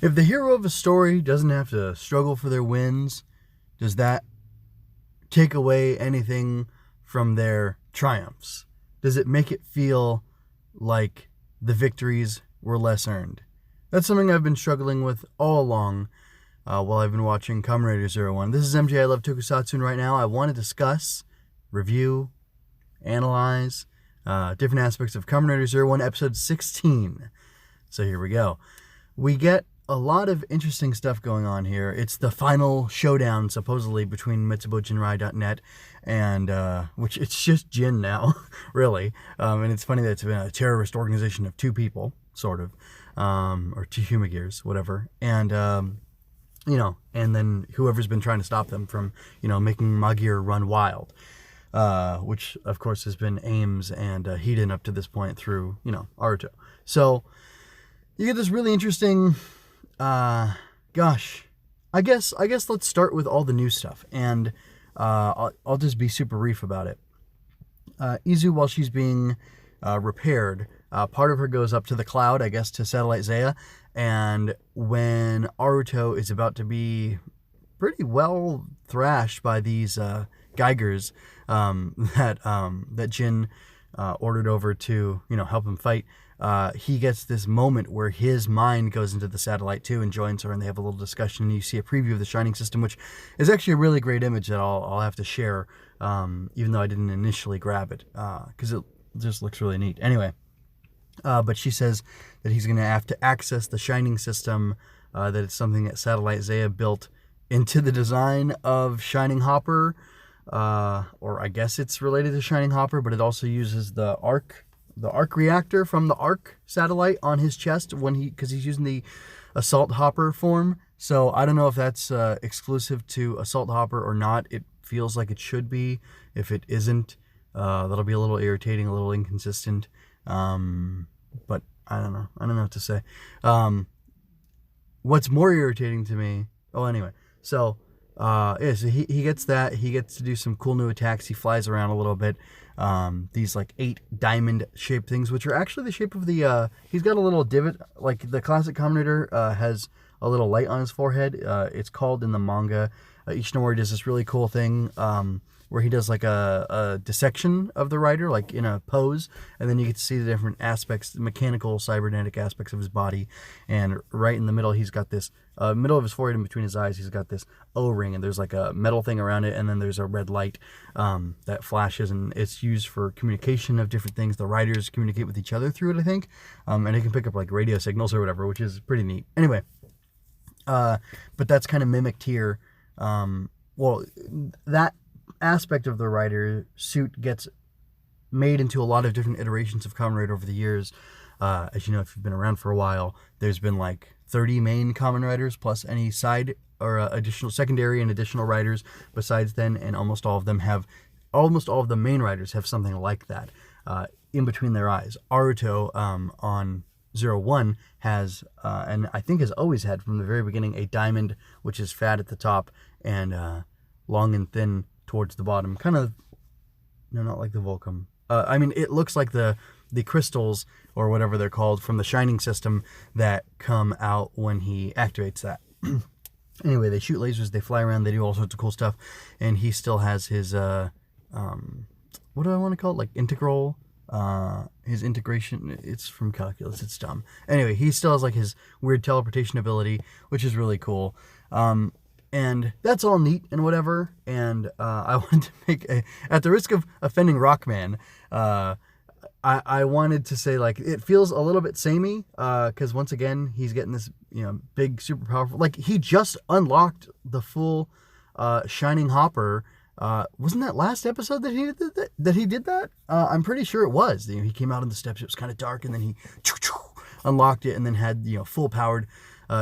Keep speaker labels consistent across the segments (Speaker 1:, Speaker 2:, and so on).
Speaker 1: If the hero of a story doesn't have to struggle for their wins, does that take away anything from their triumphs? Does it make it feel like the victories were less earned? That's something I've been struggling with all along while I've been watching Kamen Rider Zero-One. This is MJ. I love Tokusatsu, and right now I want to discuss, review, analyze different aspects of Kamen Rider Zero-One, episode 16. So here we go. We get a lot of interesting stuff going on here. It's the final showdown, supposedly, between Metsuboujinrai.net and, which it's just Jin now, really. And it's funny that it's been a terrorist organization of two people, sort of, or two Humagears, whatever. And, and then whoever's been trying to stop them from, making Magir run wild, which, of course, has been Ames and Hiden up to this point through, Aruto. So you get this really interesting... I guess let's start with all the new stuff, and I'll just be super brief about it. Izu, while she's being repaired, part of her goes up to the cloud, I guess, to Satellite Zaya, and when Aruto is about to be pretty well thrashed by these Geigers that Jin ordered over to help him fight, he gets this moment where his mind goes into the satellite too and joins her, and they have a little discussion, and you see a preview of the Shining System, which is actually a really great image that I'll have to share, even though I didn't initially grab it, because it just looks really neat. Anyway, but she says that he's going to have to access the Shining System, that it's something that Satellite Zaya built into the design of Shinning Hopper, or I guess it's related to Shinning Hopper, but it also uses the arc reactor from the arc satellite on his chest because he's using the Assault Hopper form. So I don't know if that's exclusive to Assault Hopper or not. It feels like it should be. If it isn't, that'll be a little irritating, a little inconsistent. But I don't know. I don't know what to say. What's more irritating to me? Oh, anyway. So so he gets that. He gets to do some cool new attacks. He flies around a little bit. These like 8 diamond shaped things, which are actually the shape of the, he's got a little divot, like the classic Kamen Rider, has a little light on his forehead. It's called in the manga, Ishinori does this really cool thing, where he does like a dissection of the rider, like in a pose, and then you get to see the different aspects, the mechanical, cybernetic aspects of his body, and right in the middle, he's got this, middle of his forehead and between his eyes, he's got this O-ring, and there's like a metal thing around it, and then there's a red light that flashes, and it's used for communication of different things. The riders communicate with each other through it, I think, and it can pick up like radio signals or whatever, which is pretty neat. Anyway, but that's kind of mimicked here. Well, that aspect of the rider suit gets made into a lot of different iterations of Kamen Rider over the years. As you know, if you've been around for a while, there's been like 30 main Kamen Riders plus any side or additional secondary and additional riders besides then, and almost all of the main riders have something like that in between their eyes. Aruto on Zero-One has, and I think has always had from the very beginning, a diamond which is fat at the top and long and thin towards the bottom. Kind of, no, not like the Volcom. I mean, it looks like the crystals, or whatever they're called, from the Shining System that come out when he activates that. Anyway, they shoot lasers, they fly around, they do all sorts of cool stuff, and he still has his, what do I want to call it? Like integral, his integration, it's from calculus, it's dumb. Anyway, he still has like his weird teleportation ability, which is really cool. And that's all neat and whatever, and I wanted to make at the risk of offending Rockman, I wanted to say, like, it feels a little bit samey, because once again, he's getting this, big, super powerful, like, he just unlocked the full Shining Hopper. Wasn't that last episode that he did that? I'm pretty sure it was. He came out on the steps, it was kind of dark, and then he unlocked it, and then had, full powered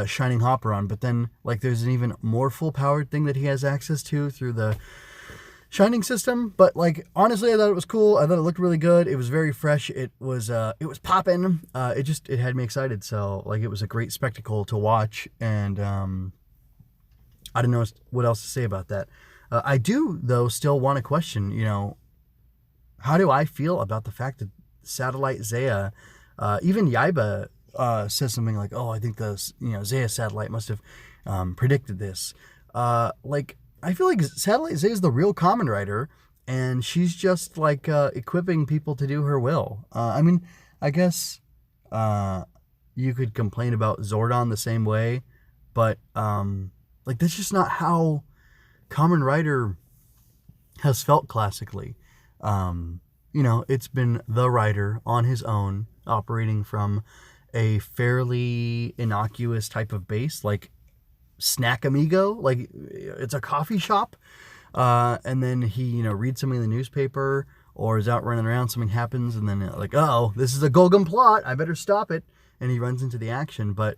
Speaker 1: Shining Hopper on. But then, like, there's an even more full powered thing that he has access to through the Shining System. But, like, honestly, I thought it was cool. I thought it looked really good. It was very fresh. It was popping. It had me excited. So, like, it was a great spectacle to watch. And I don't know what else to say about that. I do, though, still want to question, how do I feel about the fact that Satellite Zaya, even Yaiba says something like, "Oh, I think the Zaya satellite must have predicted this." Like I feel like Satellite Zaya is the real Kamen Rider, and she's just like equipping people to do her will. I mean, I guess you could complain about Zordon the same way, but like that's just not how Kamen Rider has felt classically. It's been the writer on his own, operating from a fairly innocuous type of base, like Snack Amigo, like it's a coffee shop. And then he, reads something in the newspaper or is out running around, something happens, and then like, oh, this is a Golgum plot, I better stop it. And he runs into the action. But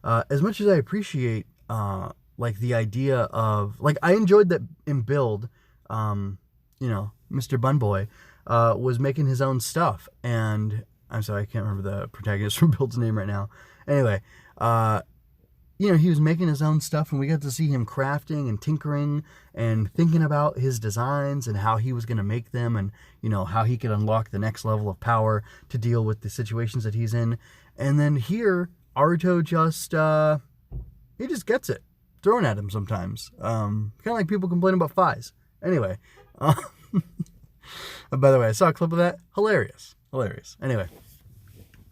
Speaker 1: as much as I appreciate like the idea of, like, I enjoyed that in Build, Mr. Bunboy was making his own stuff. And I'm sorry, I can't remember the protagonist from Build's name right now. Anyway, he was making his own stuff, and we got to see him crafting and tinkering and thinking about his designs and how he was going to make them, and, how he could unlock the next level of power to deal with the situations that he's in. And then here, Aruto he just gets it thrown at him sometimes. Kind of like people complain about Fies. Anyway, by the way, I saw a clip of that. Hilarious. Anyway,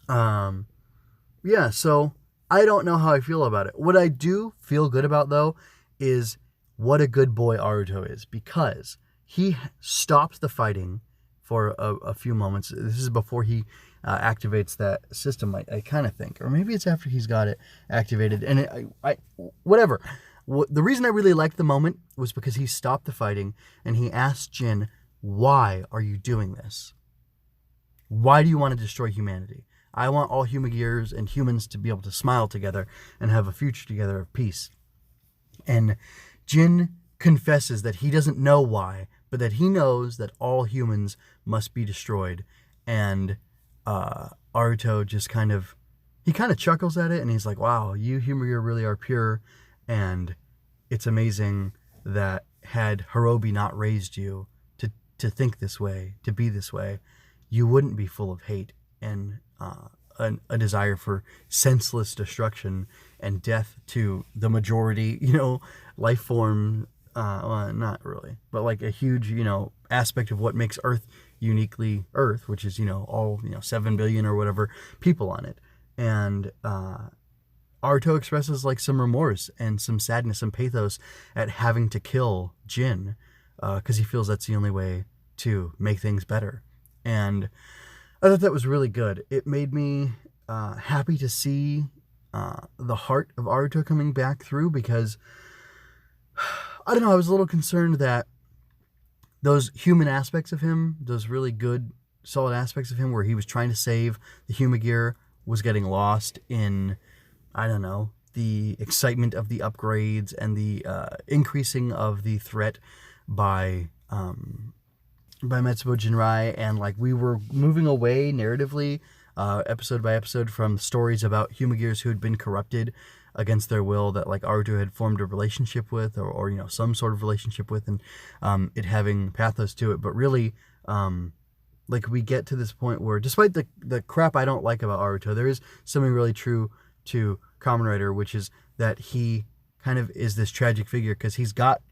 Speaker 1: yeah, so I don't know how I feel about it. What I do feel good about, though, is what a good boy Aruto is, because he stopped the fighting for a few moments. This is before he activates that system, I kind of think. Or maybe it's after he's got it activated. And whatever. The reason I really liked the moment was because he stopped the fighting and he asked Jin, why are you doing this? Why do you want to destroy humanity? I want all Humagears and humans to be able to smile together and have a future together of peace. And Jin confesses that he doesn't know why, but that he knows that all humans must be destroyed. And Aruto just kind of chuckles at it, and he's like, wow, you Humagear really are pure, and it's amazing that had Hirobi not raised you to think this way, to be this way, you wouldn't be full of hate and a desire for senseless destruction and death to the majority, life form. Well, not really, but like a huge, aspect of what makes Earth uniquely Earth, which is, all, 7 billion or whatever people on it. And Aruto expresses like some remorse and some sadness and pathos at having to kill Jin, because he feels that's the only way to make things better. And I thought that was really good. It made me happy to see the heart of Aruto coming back through, because I don't know, I was a little concerned that those human aspects of him, those really good, solid aspects of him where he was trying to save the Humagear, was getting lost in, I don't know, the excitement of the upgrades and the increasing of the threat by Metsuboujinrai, and like we were moving away narratively, episode by episode, from stories about Humagears who had been corrupted against their will, that like Aruto had formed a relationship with, or some sort of relationship with, and it having pathos to it. But really, like we get to this point where, despite the crap I don't like about Aruto, there is something really true to Kamen Rider, which is that he kind of is this tragic figure because he's got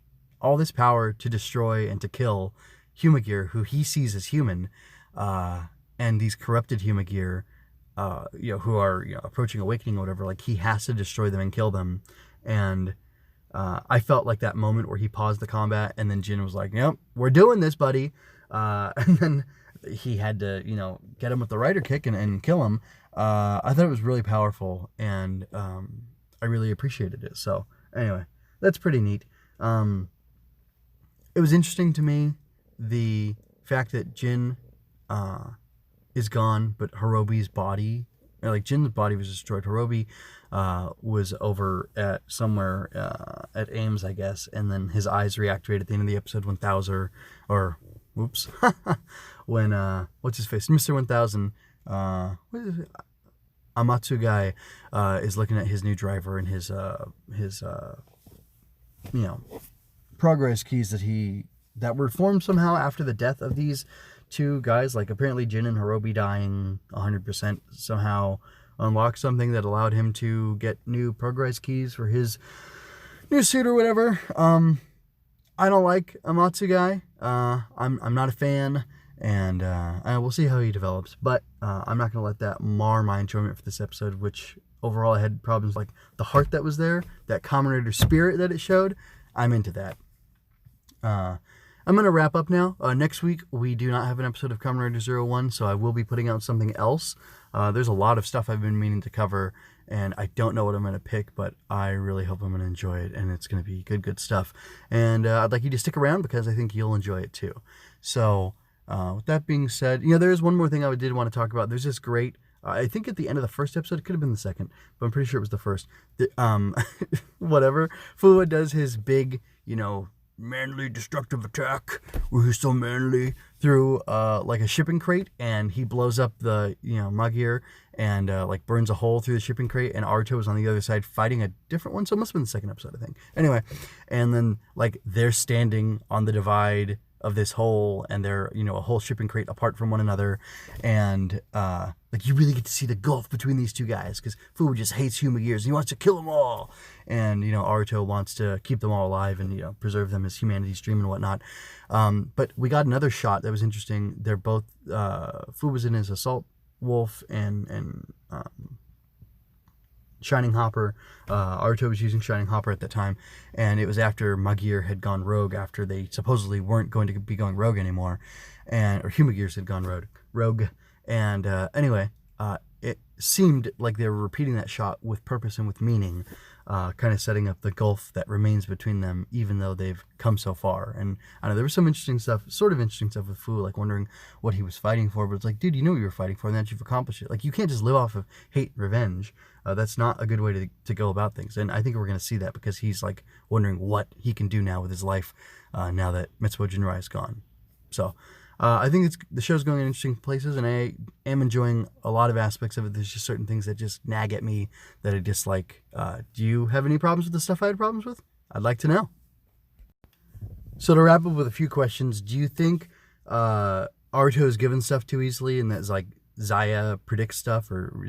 Speaker 1: all this power to destroy and to kill Humagear who he sees as human, and these corrupted Humagear, who are approaching awakening or whatever. Like he has to destroy them and kill them. And I felt like that moment where he paused the combat and then Jin was like, "Yep, we're doing this, buddy." And then he had to get him with the rider kick and kill him. I thought it was really powerful, and I really appreciated it. So anyway, that's pretty neat. It was interesting to me, the fact that Jin is gone, but Hirobi's body, like Jin's body was destroyed. Hirobi was over at somewhere at Ames, I guess, and then his eyes reactivate at the end of the episode when Thouser, or whoops, when what's his face, Mr. 1000, what is it? Amatsugai is looking at his new driver and his progress keys that were formed somehow after the death of these two guys. Like apparently Jin and Hirobi dying 100% somehow unlock something that allowed him to get new progress keys for his new suit or whatever. I don't like Amatsu guy. I'm not a fan, and we'll see how he develops. But I'm not gonna let that mar my enjoyment for this episode, which overall I had problems like the heart that was there, that Kamen Rider spirit that it showed. I'm into that. I'm going to wrap up now. Next week, we do not have an episode of Kamen Rider Zero-One, so I will be putting out something else. There's a lot of stuff I've been meaning to cover, and I don't know what I'm going to pick, but I really hope I'm going to enjoy it, and it's going to be good stuff. And I'd like you to stick around because I think you'll enjoy it too. So with that being said, there's one more thing I did want to talk about. There's this great, I think at the end of the first episode, it could have been the second, but I'm pretty sure it was the first. Whatever. Fuwa does his big, manly destructive attack where he's so manly through like a shipping crate, and he blows up the Magir and like burns a hole through the shipping crate, and Aruto is on the other side fighting a different one, so it must have been the second episode, I think. Anyway, and then like they're standing on the divide of this hole, and they're a whole shipping crate apart from one another, and like you really get to see the gulf between these two guys, because Fu just hates human gears and he wants to kill them all, and Aruto wants to keep them all alive and preserve them as humanity's dream and whatnot. But we got another shot that was interesting. They're both Fu was in his assault wolf and Shinning Hopper. Aruto was using Shinning Hopper at that time, and it was after Magir had gone rogue, after they supposedly weren't going to be going rogue anymore, or Humagears had gone rogue. And anyway, it seemed like they were repeating that shot with purpose and with meaning, kind of setting up the gulf that remains between them, even though they've come so far. And I know there was some interesting stuff with Fu, like wondering what he was fighting for, but it's like, dude, you know what you were fighting for, and that you've accomplished it. Like, you can't just live off of hate and revenge. That's not a good way to go about things. And I think we're going to see that, because he's like wondering what he can do now with his life, now that Metsuboujinrai is gone. So I think the show's going in interesting places, and I am enjoying a lot of aspects of it. There's just certain things that just nag at me that I dislike. Do you have any problems with the stuff I had problems with? I'd like to know. So to wrap up with a few questions, do you think Aruto is given stuff too easily, and that's like Zaya predicts stuff, or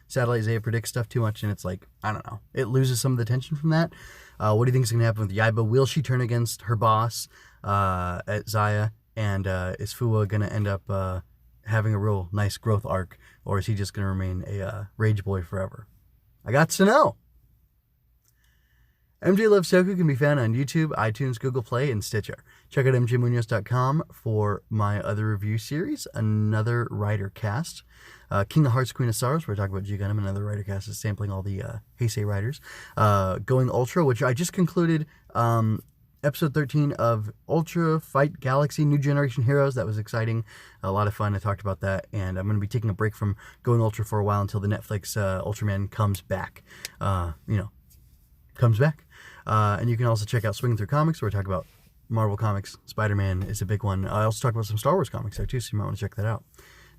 Speaker 1: Satellite Zaya predicts stuff too much, and it's like, I don't know, it loses some of the tension from that? What do you think is going to happen with Yaiba? Will she turn against her boss at Zaya? And is Fuwa going to end up having a real nice growth arc, or is he just going to remain a rage boy forever? I got to know. MJ Loves Toku can be found on YouTube, iTunes, Google Play, and Stitcher. Check out mjmunoz.com for my other review series, another Rider cast. King of Hearts, Queen of Sorrows, where I talk about G Gundam, another Rider cast is sampling all the Heisei Riders. Going Ultra, which I just concluded episode 13 of Ultra Fight Galaxy New Generation Heroes. That was exciting. A lot of fun. I talked about that. And I'm going to be taking a break from Going Ultra for a while until the Netflix Ultraman comes back. Comes back. And you can also check out Swinging Through Comics, where I talk about Marvel Comics. Spider-Man is a big one. I also talk about some Star Wars comics there too, so you might want to check that out.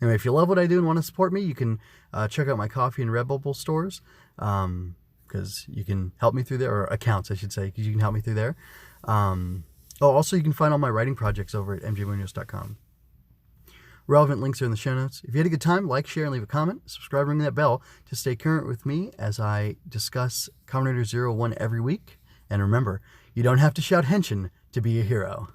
Speaker 1: Anyway, if you love what I do and want to support me, you can check out my Coffee and Redbubble stores, because you can help me through there, or accounts, I should say, because you can help me through there. Also, you can find all my writing projects over at mjmunoz.com. Relevant links are in the show notes. If you had a good time, like, share, and leave a comment. Subscribe, ring that bell to stay current with me as I discuss Kamen Rider Zero-One every week. And remember, you don't have to shout henshin to be a hero.